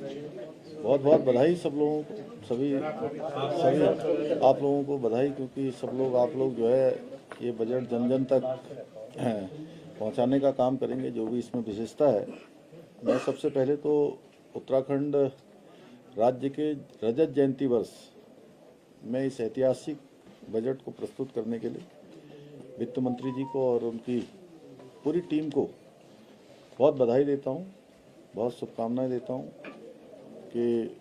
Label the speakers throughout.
Speaker 1: बहुत बहुत बधाई सब लोगों को, सभी सभी आप लोगों को बधाई, क्योंकि सब लोग आप लोग जो है ये बजट जन जन तक पहुंचाने का काम करेंगे, जो भी इसमें विशेषता है। मैं सबसे पहले तो उत्तराखंड राज्य के रजत जयंती वर्ष में इस ऐतिहासिक बजट को प्रस्तुत करने के लिए वित्त मंत्री जी को और उनकी पूरी टीम को बहुत बधाई देता हूँ, बहुत शुभकामनाएं देता हूँ कि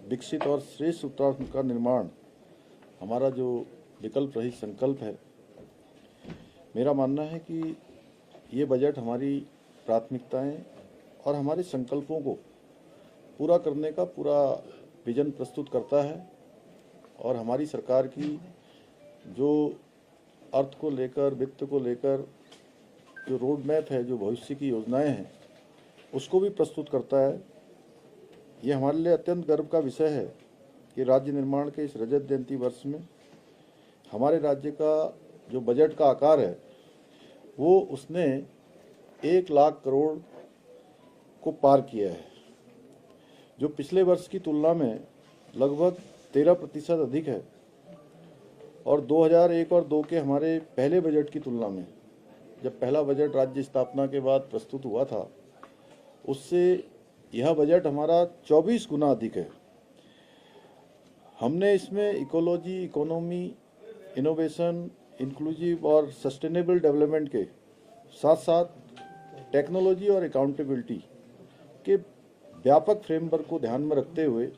Speaker 1: विकसित और श्रेष्ठ उत्तराखंड का निर्माण हमारा जो विकल्प रहित संकल्प है। मेरा मानना है कि ये बजट हमारी प्राथमिकताएं और हमारे संकल्पों को पूरा करने का पूरा विजन प्रस्तुत करता है, और हमारी सरकार की जो अर्थ को लेकर, वित्त को लेकर जो रोड मैप है, जो भविष्य की योजनाएं हैं, उसको भी प्रस्तुत करता है। ये हमारे लिए अत्यंत गर्व का विषय है कि राज्य निर्माण के इस रजत जयंती वर्ष में हमारे राज्य का जो बजट का आकार है वो उसने 1 लाख करोड़ को पार किया है, जो पिछले वर्ष की तुलना में लगभग 13% अधिक है। और 2001 और 2 के हमारे पहले बजट की तुलना में, जब पहला बजट राज्य स्थापना के बाद प्रस्तुत हुआ था, उससे यह बजट हमारा 24 गुना अधिक है। हमने इसमें इकोलॉजी, इकोनॉमी, इनोवेशन, इंक्लूसिव और सस्टेनेबल डेवलपमेंट के साथ साथ टेक्नोलॉजी और अकाउंटेबिलिटी के व्यापक फ्रेमवर्क को ध्यान में रखते हुए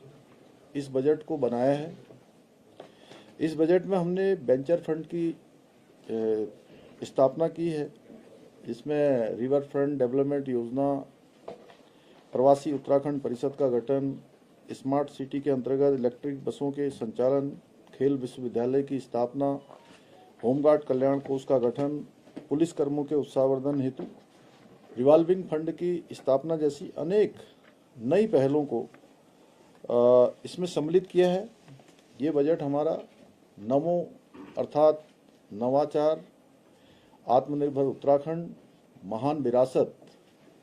Speaker 1: इस बजट को बनाया है। इस बजट में हमने वेंचर फंड की स्थापना की है, जिसमें रिवर फ्रंट डेवलपमेंट योजना, प्रवासी उत्तराखंड परिषद का गठन, स्मार्ट सिटी के अंतर्गत इलेक्ट्रिक बसों के संचालन, खेल विश्वविद्यालय की स्थापना, होमगार्ड कल्याण कोष का गठन, पुलिस कर्मों के उत्साहवर्धन हेतु रिवॉल्विंग फंड की स्थापना जैसी अनेक नई पहलों को इसमें सम्मिलित किया है। ये बजट हमारा नमो अर्थात नवाचार, आत्मनिर्भर उत्तराखंड, महान विरासत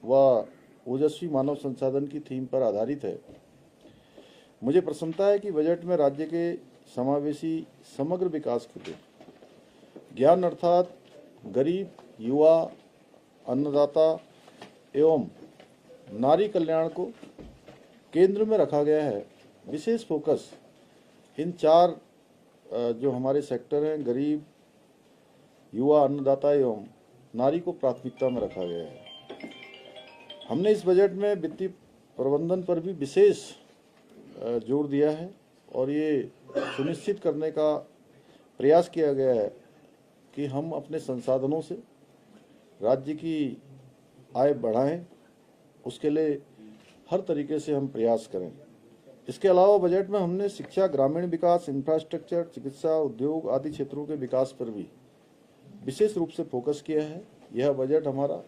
Speaker 1: व ओजस्वी मानव संसाधन की थीम पर आधारित है। मुझे प्रसन्नता है कि बजट में राज्य के समावेशी समग्र विकास के लिए ज्ञान अर्थात गरीब, युवा, अन्नदाता एवं नारी कल्याण को केंद्र में रखा गया है। विशेष फोकस इन 4 जो हमारे सेक्टर हैं, गरीब, युवा, अन्नदाता एवं नारी को प्राथमिकता में रखा गया है। हमने इस बजट में वित्तीय प्रबंधन पर भी विशेष जोर दिया है और ये सुनिश्चित करने का प्रयास किया गया है कि हम अपने संसाधनों से राज्य की आय बढ़ाएं, उसके लिए हर तरीके से हम प्रयास करें। इसके अलावा बजट में हमने शिक्षा, ग्रामीण विकास, इंफ्रास्ट्रक्चर, चिकित्सा, उद्योग आदि क्षेत्रों के विकास पर भी विशेष रूप से फोकस किया है। यह बजट हमारा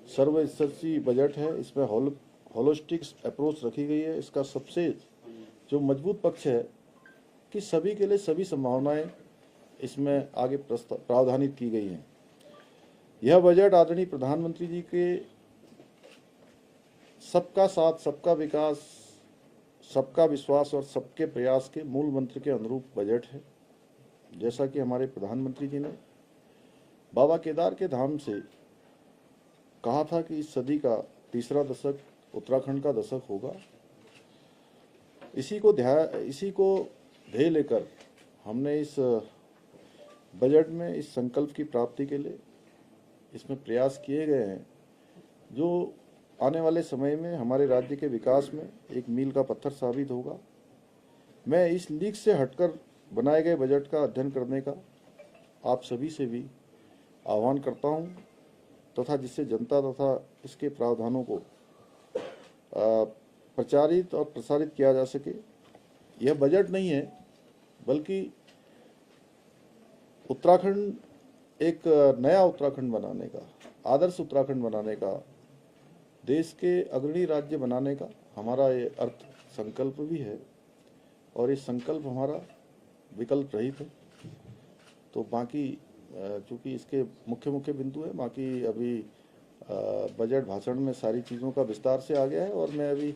Speaker 1: सर्वस्पर्शी बजट है। इसमें होलिस्टिक अप्रोच रखी गई है। इसका सबसे जो मजबूत पक्ष है कि सभी के लिए सभी संभावनाएं इसमें आगे प्रावधानित की गई हैं। यह बजट आदरणीय प्रधानमंत्री जी के सबका साथ, सबका विकास, सबका विश्वास और सबके प्रयास के मूल मंत्र के अनुरूप बजट है। जैसा कि हमारे प्रधानमंत्री जी ने बाबा केदार के धाम से कहा था कि इस सदी का तीसरा दशक उत्तराखंड का दशक होगा, इसी को ध्येय लेकर हमने इस बजट में इस संकल्प की प्राप्ति के लिए इसमें प्रयास किए गए हैं, जो आने वाले समय में हमारे राज्य के विकास में एक मील का पत्थर साबित होगा। मैं इस लीक से हटकर बनाए गए बजट का अध्ययन करने का आप सभी से भी आह्वान करता हूं, तथा जिससे जनता तथा इसके प्रावधानों को प्रचारित और प्रसारित किया जा सके। यह बजट नहीं है, बल्कि उत्तराखंड एक नया उत्तराखंड बनाने का, आदर्श उत्तराखंड बनाने का, देश के अग्रणी राज्य बनाने का हमारा ये अर्थ संकल्प भी है, और ये संकल्प हमारा विकल्प रहित है। तो बाकी चूँकि इसके मुख्य बिंदु है, बाकी अभी बजट भाषण में सारी चीज़ों का विस्तार से आ गया है, और मैं अभी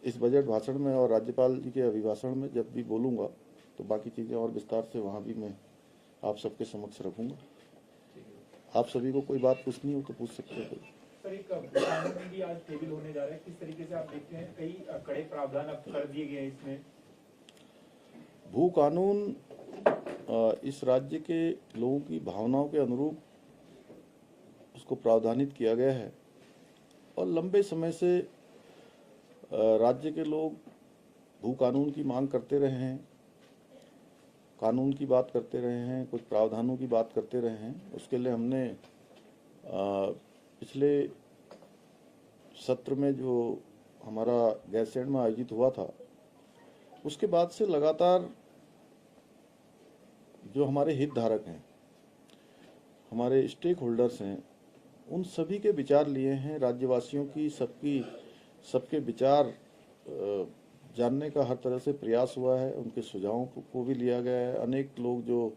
Speaker 1: इस बजट भाषण में और राज्यपाल जी के अभिभाषण में जब भी बोलूँगा तो बाकी चीज़ें और विस्तार से वहाँ भी मैं आप सबके समक्ष रखूँगा। आप सभी को कोई बात पूछनी हो तो पूछ सकते हैं।
Speaker 2: सर, एक कानून भी आज टेबल होने जा रहा है, किस तरीके से आप देखते हैं? कई कड़े प्रावधान अब कर दिए गए हैं इसमें।
Speaker 1: भू कानून इस राज्य के लोगों की भावनाओं के अनुरूप उसको प्रावधानित किया गया है और लंबे समय से राज्य के लोग भू कानून की मांग करते रहे हैं, कानून की बात करते रहे हैं, कुछ प्रावधानों की बात करते रहे हैं। उसके लिए हमने पिछले सत्र में जो हमारा गैरसैंण में आयोजित हुआ था उसके बाद से लगातार जो हमारे हितधारक हैं, हमारे स्टेक होल्डर्स हैं, उन सभी के विचार लिए हैं। राज्यवासियों की सबके विचार जानने का हर तरह से प्रयास हुआ है, उनके सुझावों को भी लिया गया है। अनेक लोग जो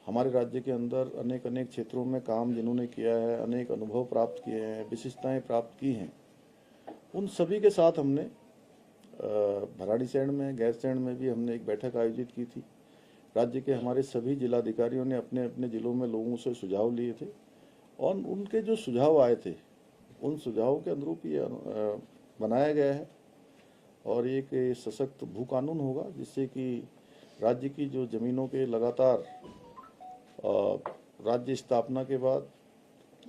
Speaker 1: हमारे राज्य के अंदर अनेक क्षेत्रों में काम जिन्होंने किया है, अनेक अनुभव प्राप्त किए हैं, विशिष्टताएं प्राप्त की हैं, उन सभी के साथ हमने भराड़ीसैंण में, गैरसैंण में भी हमने एक बैठक आयोजित की थी। राज्य के हमारे सभी जिलाधिकारियों ने अपने अपने जिलों में लोगों से सुझाव लिए थे और उनके जो सुझाव आए थे उन सुझावों के अनुरूप ये बनाया गया है और एक सशक्त भू कानून होगा जिससे कि राज्य की जो जमीनों के लगातार राज्य स्थापना के बाद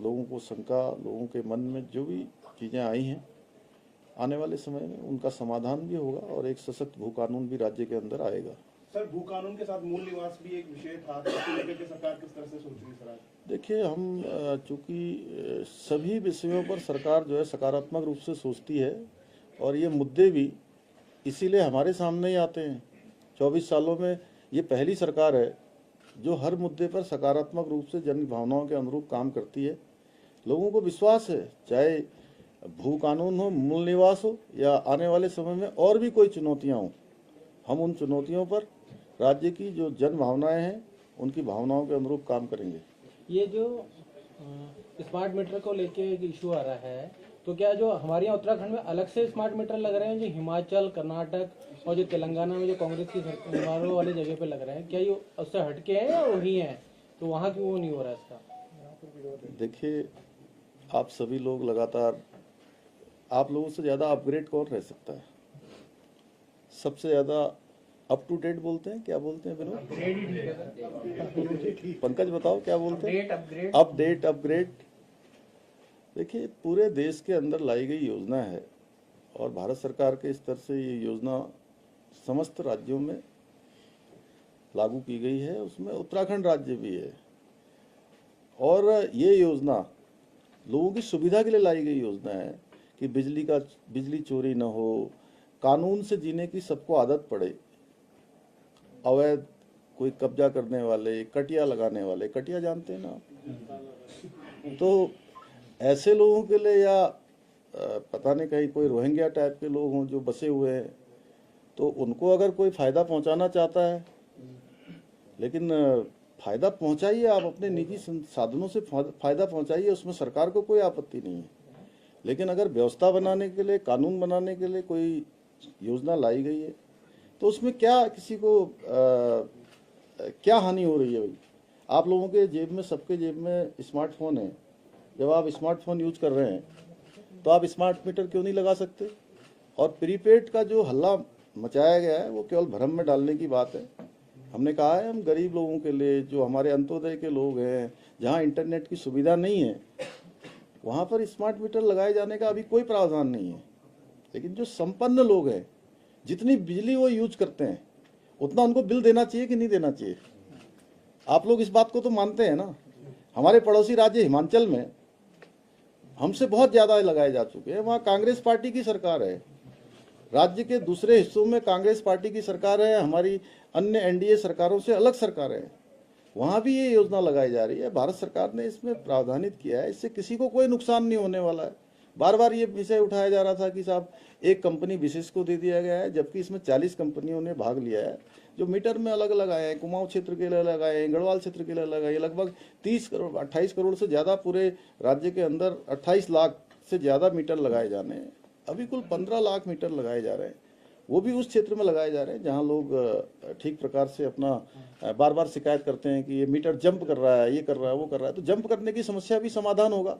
Speaker 1: लोगों को शंका, लोगों के मन में जो भी चीज़ें आई हैं, आने वाले समय में उनका समाधान भी होगा और एक सशक्त भू कानून भी राज्य के अंदर आएगा।
Speaker 3: सर, भू कानून के साथ मूल निवास भी एक विषय था, तो लेकर के सरकार किस तरह से सोच रही है सर?
Speaker 1: देखिए, हम चूंकि सभी विषयों पर सरकार जो है सकारात्मक रूप से सोचती है और ये मुद्दे भी इसीलिए हमारे सामने ही आते हैं। 24 सालों में ये पहली सरकार है जो हर मुद्दे पर सकारात्मक रूप से जन भावनाओं के अनुरूप काम करती है। लोगों को विश्वास है, चाहे भू कानून हो, मूल निवास हो या आने वाले समय में और भी कोई चुनौतियां हों, हम उन चुनौतियों पर राज्य की जो जन भावनाएं हैं उनकी भावनाओं के अनुरूप काम करेंगे।
Speaker 4: ये जो स्मार्ट मीटर को लेके एक इशू आ रहा है, तो क्या जो हमारे यहाँ उत्तराखंड में अलग से स्मार्ट मीटर लग रहे हैं जो हिमाचल, कर्नाटक और जो तेलंगाना में जो कांग्रेस की सरकार वाली जगह पे लग रहे हैं, क्या ये उससे हटके हैं या वही हैं? तो वहाँ क्यों वो नहीं हो रहा है इसका?
Speaker 1: देखिए, आप सभी लोग लगातार, आप लोगों से ज़्यादा अपग्रेड कौन रह सकता है? सबसे ज़्यादा अप टू डेट बोलते हैं, क्या बोलते हैं विनोद? पंकज बताओ क्या बोलते हैं? अपडेट। देखिए, पूरे देश के अंदर लाई गई योजना है और भारत सरकार के स्तर से ये योजना समस्त राज्यों में लागू की गई है, उसमें उत्तराखंड राज्य भी है और ये योजना लोगों की सुविधा के लिए लाई गई योजना है कि बिजली चोरी न हो, कानून से जीने की सबको आदत पड़े। अवैध कोई कब्जा करने वाले, कटिया लगाने वाले, कटिया जानते हैं ना, तो ऐसे लोगों के लिए या पता नहीं कहीं कोई रोहिंग्या टाइप के लोग हों जो बसे हुए हैं, तो उनको अगर कोई फायदा पहुंचाना चाहता है, लेकिन फायदा पहुंचाइए, आप अपने निजी साधनों से फायदा पहुंचाइए, उसमें सरकार को कोई आपत्ति नहीं है। लेकिन अगर व्यवस्था बनाने के लिए, कानून बनाने के लिए कोई योजना लाई गई है तो उसमें क्या किसी को क्या हानि हो रही है? भाई, आप लोगों के जेब में, सबके जेब में स्मार्टफोन है। जब आप स्मार्टफोन यूज कर रहे हैं तो आप स्मार्ट मीटर क्यों नहीं लगा सकते? और प्रीपेड का जो हल्ला मचाया गया है वो केवल भ्रम में डालने की बात है। हमने कहा है, हम गरीब लोगों के लिए, जो हमारे अंत्योदय के लोग हैं, जहां इंटरनेट की सुविधा नहीं है, वहां पर स्मार्ट मीटर लगाए जाने का अभी कोई प्रावधान नहीं है। लेकिन जो संपन्न लोग हैं, जितनी बिजली वो यूज करते हैं उतना उनको बिल देना चाहिए कि नहीं देना चाहिए? आप लोग इस बात को तो मानते हैं ना। हमारे पड़ोसी राज्य हिमाचल में हमसे बहुत ज़्यादा लगाए जा चुके हैं, वहाँ कांग्रेस पार्टी की सरकार है। राज्य के दूसरे हिस्सों में कांग्रेस पार्टी की सरकार है, हमारी अन्य एनडीए सरकारों से अलग सरकार है, वहाँ भी ये योजना लगाई जा रही है। भारत सरकार ने इसमें प्रावधानित किया है, इससे किसी को कोई नुकसान नहीं होने वाला है। बार बार ये विषय उठाया जा रहा था कि साहब एक कंपनी विशेष को दे दिया गया है, जबकि इसमें 40 कंपनियों ने भाग लिया है जो मीटर में अलग अलग आए हैं। कुमाऊं क्षेत्र के लिए अलग आए हैं, गढ़वाल क्षेत्र के लिए अलग आए, लगभग 30 करोड़ 28 करोड़ से ज़्यादा पूरे राज्य के अंदर 28 लाख से ज़्यादा मीटर लगाए जाने हैं। अभी कुल 15 लाख मीटर लगाए जा रहे हैं, वो भी उस क्षेत्र में लगाए जा रहे हैं जहां लोग ठीक प्रकार से अपना बार बार शिकायत करते हैं कि ये मीटर जंप कर रहा है, ये कर रहा है, वो कर रहा है, तो जंप करने की समस्या भी समाधान होगा।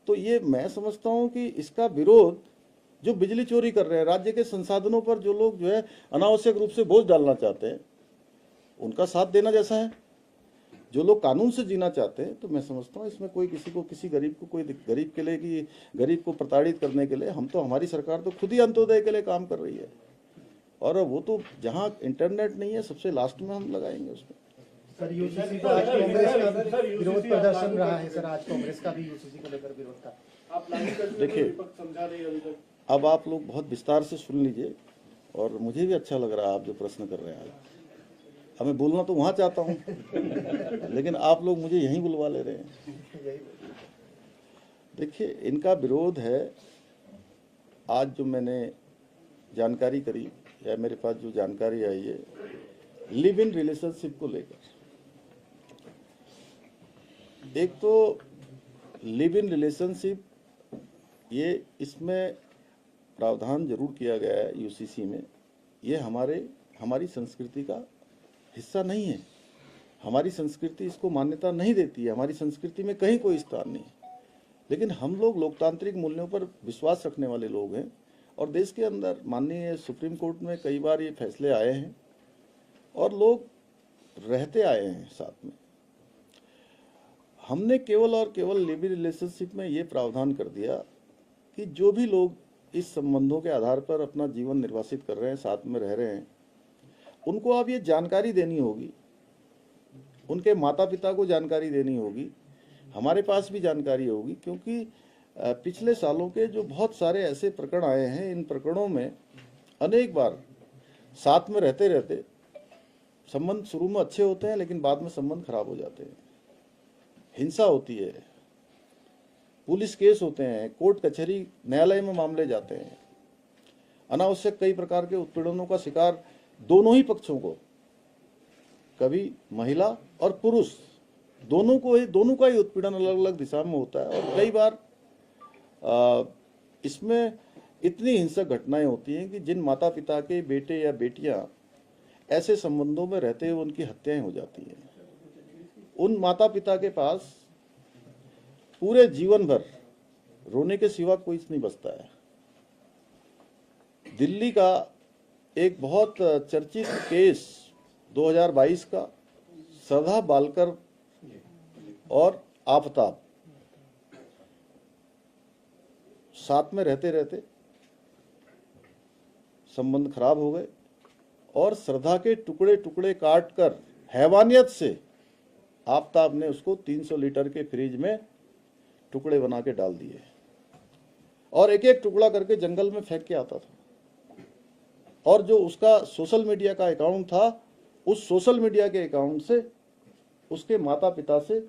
Speaker 1: तो ये मैं समझता हूं कि इसका विरोध जो बिजली चोरी कर रहे हैं, राज्य के संसाधनों पर जो लोग जो है अनावश्यक रूप से बोझ डालना चाहते हैं, उनका साथ देना जैसा है। जो लोग कानून से जीना चाहते हैं, तो मैं समझता हूँ इसमें कोई किसी को, किसी गरीब को, कोई गरीब के लिए कि गरीब को प्रताड़ित करने के लिए, हम तो, हमारी सरकार तो खुद ही अंत्योदय के लिए काम कर रही है। और वो तो जहाँ इंटरनेट नहीं है सबसे लास्ट में हम लगाएंगे उसमें।
Speaker 5: सर यूसीसी पर आज कांग्रेस का विरोध प्रदर्शन रहा है सर, आज कांग्रेस का भी यूसीसी को लेकर विरोध था।
Speaker 3: आप लागू करने
Speaker 1: देखिए,
Speaker 3: में विपक्ष समझा नहीं अभी तक।
Speaker 1: अब आप लोग बहुत विस्तार से सुन लीजिए, और मुझे भी अच्छा लग रहा है आप जो प्रश्न कर रहे हैं आज। अब मैं बोलना तो वहाँ चाहता हूँ लेकिन आप लोग मुझे यहीं बुलवा ले रहे हैं। देखिए, इनका विरोध है, आज जो मैंने जानकारी करी या मेरे पास जो जानकारी आई है, लिव इन रिलेशनशिप को लेकर। एक तो लिव इन रिलेशनशिप, ये इसमें प्रावधान जरूर किया गया है यूसीसी में, ये हमारी संस्कृति का हिस्सा नहीं है। हमारी संस्कृति इसको मान्यता नहीं देती है, हमारी संस्कृति में कहीं कोई स्थान नहीं। लेकिन हम लोग लोकतांत्रिक मूल्यों पर विश्वास रखने वाले लोग हैं, और देश के अंदर माननीय सुप्रीम कोर्ट में कई बार ये फैसले आए हैं और लोग रहते आए हैं साथ में। हमने केवल और केवल लिव इन रिलेशनशिप में ये प्रावधान कर दिया कि जो भी लोग इस संबंधों के आधार पर अपना जीवन निर्वासित कर रहे हैं, साथ में रह रहे हैं, उनको अब ये जानकारी देनी होगी, उनके माता पिता को जानकारी देनी होगी, हमारे पास भी जानकारी होगी, क्योंकि पिछले सालों के जो बहुत सारे ऐसे प्रकरण आए हैं, इन प्रकरणों में अनेक बार साथ में रहते रहते संबंध शुरू में अच्छे होते हैं, लेकिन बाद में संबंध खराब हो जाते हैं, हिंसा होती है, पुलिस केस होते हैं, कोर्ट कचहरी न्यायालय में मामले जाते हैं, अनावश्यक कई प्रकार के उत्पीड़नों का शिकार दोनों ही पक्षों को, कभी महिला और पुरुष दोनों का ही उत्पीड़न अलग अलग दिशा में होता है। और कई बार इसमें इतनी हिंसक घटनाएं होती हैं कि जिन माता पिता के बेटे या बेटियां ऐसे संबंधों में रहते हुए उनकी हत्याएं हो जाती हैं। उन माता पिता के पास पूरे जीवन भर रोने के सिवा कोई नहीं बचता है। दिल्ली का एक बहुत चर्चित केस 2022 का, श्रद्धा बालकर और आफताब साथ में रहते रहते संबंध खराब हो गए, और श्रद्धा के टुकड़े टुकड़े काटकर हैवानियत से आफताब ने उसको 300 लीटर के फ्रिज में टुकड़े बना के डाल दिए, और एक एक टुकड़ा करके जंगल में फेंक के आता था। और जो उसका सोशल मीडिया का अकाउंट था, उस सोशल मीडिया के अकाउंट से उसके माता पिता से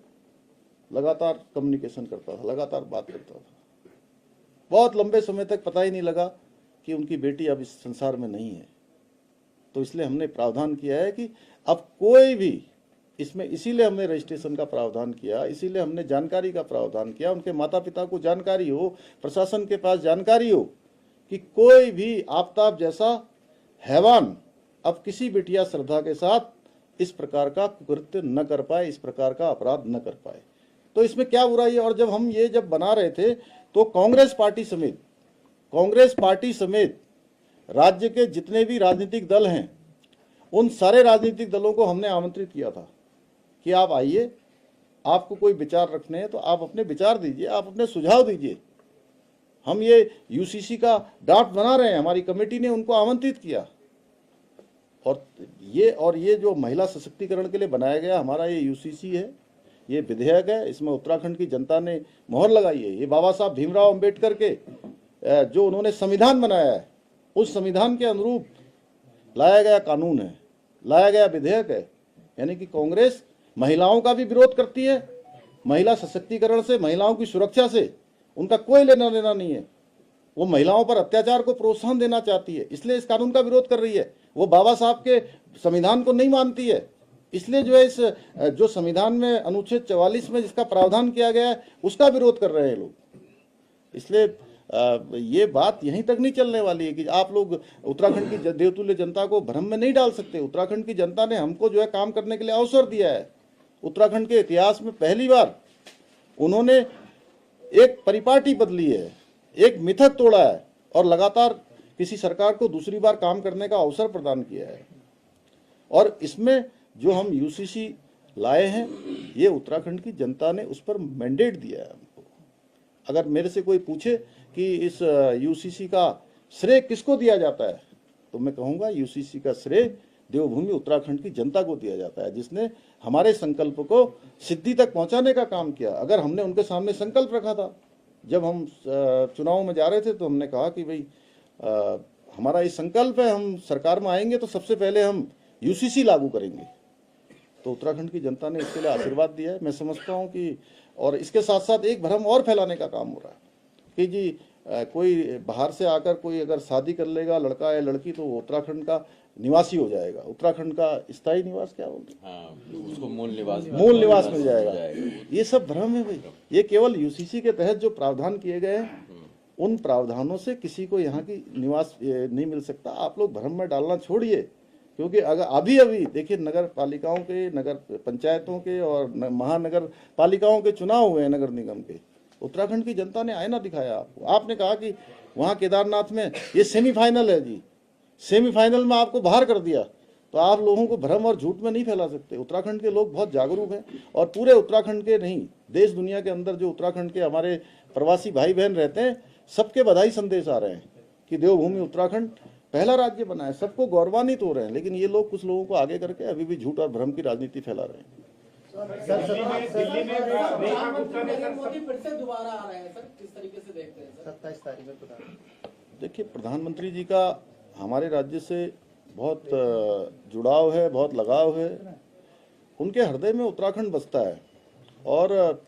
Speaker 1: लगातार कम्युनिकेशन करता था, लगातार बात करता था। बहुत लंबे समय तक पता ही नहीं लगा कि उनकी बेटी अब इस संसार में नहीं है। तो इसलिए हमने प्रावधान किया है कि अब कोई भी इसमें, इसीलिए हमने रजिस्ट्रेशन का प्रावधान किया, इसीलिए हमने जानकारी का प्रावधान किया, उनके माता पिता को जानकारी हो, प्रशासन के पास जानकारी हो कि कोई भी आफताब जैसा हैवान अब किसी बिटिया श्रद्धा के साथ इस प्रकार का कृत्य न कर पाए, इस प्रकार का अपराध न कर पाए। तो इसमें क्या बुराई है? और जब हम ये बना रहे थे तो कांग्रेस पार्टी समेत राज्य के जितने भी राजनीतिक दल हैं, उन सारे राजनीतिक दलों को हमने आमंत्रित किया था कि आप आइए, आपको कोई विचार रखने हैं तो आप अपने विचार दीजिए, आप अपने सुझाव दीजिए। हम ये यूसीसी का ड्राफ्ट बना रहे हैं, हमारी कमेटी ने उनको आमंत्रित किया। और ये जो महिला सशक्तिकरण के लिए बनाया गया हमारा ये यूसीसी है, ये विधेयक है, इसमें उत्तराखंड की जनता ने मोहर लगाई है। ये बाबा साहब भीमराव अंबेडकर के जो उन्होंने संविधान बनाया है, उस संविधान के अनुरूप लाया गया कानून है, लाया गया विधेयक है। यानी कि कांग्रेस महिलाओं का भी विरोध करती है, महिला सशक्तिकरण से, महिलाओं की सुरक्षा से उनका कोई लेना देना नहीं है। वो महिलाओं पर अत्याचार को प्रोत्साहन देना चाहती है, इसलिए इस कानून का विरोध कर रही है। वो बाबा साहब के संविधान को नहीं मानती है, इसलिए जो है इस जो संविधान में अनुच्छेद 44 में जिसका प्रावधान किया गया है उसका विरोध कर रहे हैं लोग। इसलिए ये बात यहीं तक नहीं चलने वाली है कि आप लोग उत्तराखंड की देवतुल्य जनता को भ्रम में नहीं डाल सकते। उत्तराखंड की जनता ने हमको जो है काम करने के लिए अवसर दिया है। उत्तराखंड के इतिहास में पहली बार उन्होंने एक परिपाटी बदली है, एक मिथक तोड़ा है और लगातार किसी सरकार को दूसरी बार काम करने का अवसर प्रदान किया है। और इसमें जो हम यूसीसी लाए हैं, ये उत्तराखंड की जनता ने उस पर मैंडेट दिया है हमको। अगर मेरे से कोई पूछे कि इस यूसीसी का श्रेय किसको दिया जाता है, तो मैं कहूँगा यूसीसी का श्रेय देवभूमि उत्तराखंड की जनता को दिया जाता है, जिसने हमारे संकल्प को सिद्धि तक पहुंचाने का काम किया। अगर हमने उनके सामने संकल्प रखा था, जब हम चुनाव में जा रहे थे, तो हमने कहा कि भाई हमारा ये संकल्प है, हम सरकार में आएंगे तो सबसे पहले हम यूसीसी लागू करेंगे। तो उत्तराखंड की जनता ने इसके लिए आशीर्वाद दिया है। मैं समझता हूं कि, और इसके साथ साथ एक भ्रम और फैलाने का काम हो रहा है कि जी कोई बाहर से आकर कोई अगर शादी कर लेगा, लड़का या लड़की, तो वो उत्तराखंड का निवासी हो जाएगा। उत्तराखंड का स्थायी निवास क्या होगा?
Speaker 6: हाँ, उसको मूल निवास
Speaker 1: मिल जाएगा। ये सब भ्रम है भाई। ये केवल यूसीसी के तहत जो प्रावधान किए गए हैं, उन प्रावधानों से किसी को यहाँ की निवास नहीं मिल सकता। आप लोग भ्रम में डालना छोड़िए, क्योंकि अगर अभी देखिए नगर पालिकाओं के, नगर पंचायतों के और महानगर पालिकाओं के चुनाव हुए हैं, नगर निगम के। उत्तराखंड की जनता ने आईना दिखाया आपको। आपने कहा कि वहाँ केदारनाथ में ये सेमीफाइनल है जी, सेमीफाइनल में आपको बाहर कर दिया। तो आप लोगों को भ्रम और झूठ में नहीं फैला सकते। उत्तराखंड के लोग बहुत जागरूक हैं, और पूरे उत्तराखंड के नहीं, देश दुनिया के अंदर जो उत्तराखंड के हमारे प्रवासी भाई बहन रहते हैं, सबके बधाई संदेश आ रहे हैं कि देवभूमि उत्तराखंड पहला राज्य बना है। सबको गौरवान्वित हो रहे हैं। लेकिन ये लोग, कुछ लोगों को आगे करके अभी भी झूठ और भ्रम की राजनीति फैला रहे हैं।
Speaker 2: दिल्ली में रेखा गुप्ता ने
Speaker 4: मोदी फिर से दोबारा आ रहे हैं सर, किस तरीके से देखते हैं सर?
Speaker 5: 27 तारीख में प्रधानमंत्री।
Speaker 1: देखिए, प्रधानमंत्री जी का हमारे राज्य से बहुत जुड़ाव है, बहुत लगाव है। उनके हृदय में उत्तराखंड बसता है। और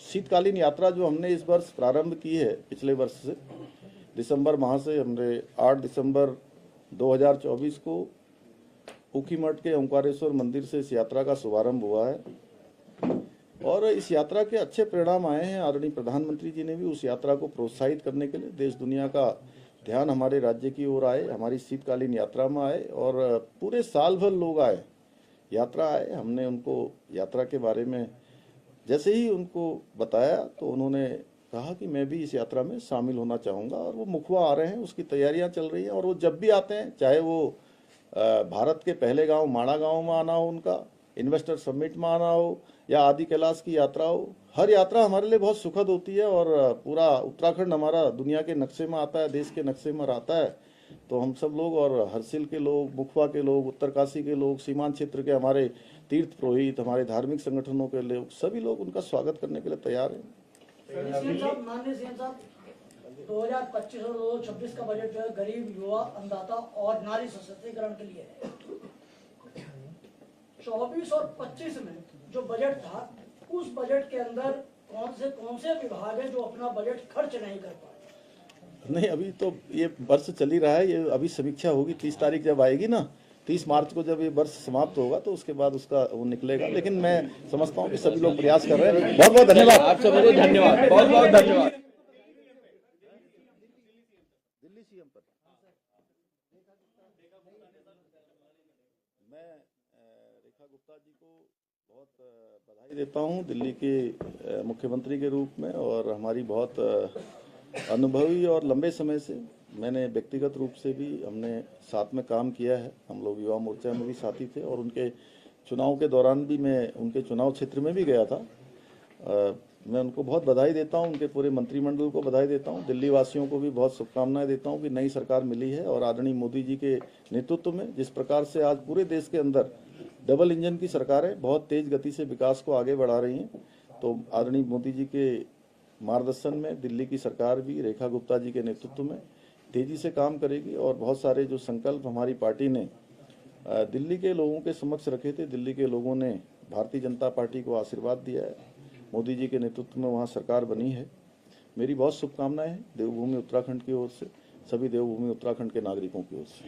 Speaker 1: शीतकालीन यात्रा जो हमने इस वर्ष प्रारंभ की है, पिछले वर्ष से दिसंबर माह से, हमने 8 दिसंबर 2024 को ऊखीमठ के ओंकारेश्वर मंदिर से इस यात्रा का शुभारंभ हुआ है। और इस यात्रा के अच्छे परिणाम आए हैं। आदरणीय प्रधानमंत्री जी ने भी उस यात्रा को प्रोत्साहित करने के लिए देश दुनिया का ध्यान हमारे राज्य की ओर आए, हमारी शीतकालीन यात्रा में आए, और पूरे साल भर लोग आए, यात्रा आए। हमने उनको यात्रा के बारे में जैसे ही उनको बताया, तो उन्होंने कहा कि मैं भी इस यात्रा में शामिल होना चाहूँगा। और वो मुखवा आ रहे हैं, उसकी तैयारियां चल रही हैं। और वो जब भी आते हैं, चाहे वो भारत के पहले गांव माड़ा गांव में आना हो, उनका इन्वेस्टर समिट में आना हो, या आदि कैलाश की यात्रा हो, हर यात्रा हमारे लिए बहुत सुखद होती है। और पूरा उत्तराखंड हमारा दुनिया के नक्शे में आता है, देश के नक्शे में आता है। तो हम सब लोग, और हरसिल के लोग, मुखवा के लोग, उत्तरकाशी के लोग, सीमांत क्षेत्र के हमारे तीर्थ पुरोहित, हमारे धार्मिक संगठनों के लोग, सभी लोग उनका स्वागत करने के लिए तैयार हैं।
Speaker 7: माननीय सीएम साहब, 2025 और 2026 का बजट जो है गरीब, युवा, अन्नदाता और नारी सशक्तिकरण के लिए है। 24 और 25 में जो बजट था, उस बजट के अंदर कौन से विभाग है जो अपना बजट खर्च नहीं कर पाए?
Speaker 1: नहीं, अभी तो ये वर्ष चल ही रहा है। ये अभी समीक्षा होगी 30 तारीख जब आएगी ना, 30 मार्च को जब ये वर्ष समाप्त होगा, तो उसके बाद उसका वो निकलेगा। लेकिन मैं समझता हूँ कि सभी लोग प्रयास कर रहे हैं। बहुत बहुत धन्यवाद
Speaker 6: आप सबको धन्यवाद, बहुत बहुत धन्यवाद।
Speaker 1: दिल्ली सीएम पर मैं रेखा गुप्ता जी को बहुत बधाई देता हूँ, दिल्ली के मुख्यमंत्री के रूप में। और हमारी बहुत अनुभवी और लंबे समय से, मैंने व्यक्तिगत रूप से भी, हमने साथ में काम किया है। हम लोग युवा मोर्चा में भी साथी थे, और उनके चुनाव के दौरान भी मैं उनके चुनाव क्षेत्र में भी गया था। मैं उनको बहुत बधाई देता हूं, उनके पूरे मंत्रिमंडल को बधाई देता हूं, दिल्ली वासियों को भी बहुत शुभकामनाएं देता हूं कि नई सरकार मिली है। और आदरणीय मोदी जी के नेतृत्व में जिस प्रकार से आज पूरे देश के अंदर डबल इंजन की सरकारें बहुत तेज गति से विकास को आगे बढ़ा रही हैं, तो आदरणीय मोदी जी के मार्गदर्शन में दिल्ली की सरकार भी रेखा गुप्ता जी के नेतृत्व में तेजी से काम करेगी। और बहुत सारे जो संकल्प हमारी पार्टी ने दिल्ली के लोगों के समक्ष रखे थे, दिल्ली के लोगों ने भारतीय जनता पार्टी को आशीर्वाद दिया है, मोदी जी के नेतृत्व में वहाँ सरकार बनी है। मेरी बहुत शुभकामनाएं हैं देवभूमि उत्तराखंड की ओर से, सभी देवभूमि उत्तराखंड के नागरिकों की ओर से।